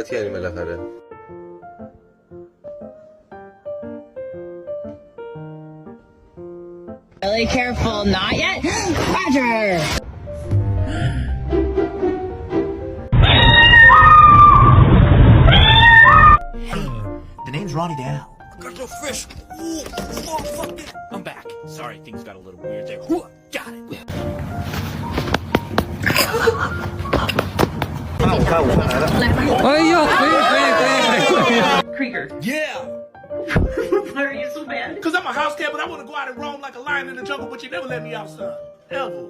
ساعتی یعنی بالاخره. Really careful, not yet. Roger. The name's Ronnie Dow. Got your fish. Ooh, motherfucker. I'm back. Sorry, things got a little weird there. Ooh, got it. Krieger. Yeah. Why are you so bad? Because I'm a house cat, but I want to go out and roam like a lion in the jungle, but you never let me outside. Ever.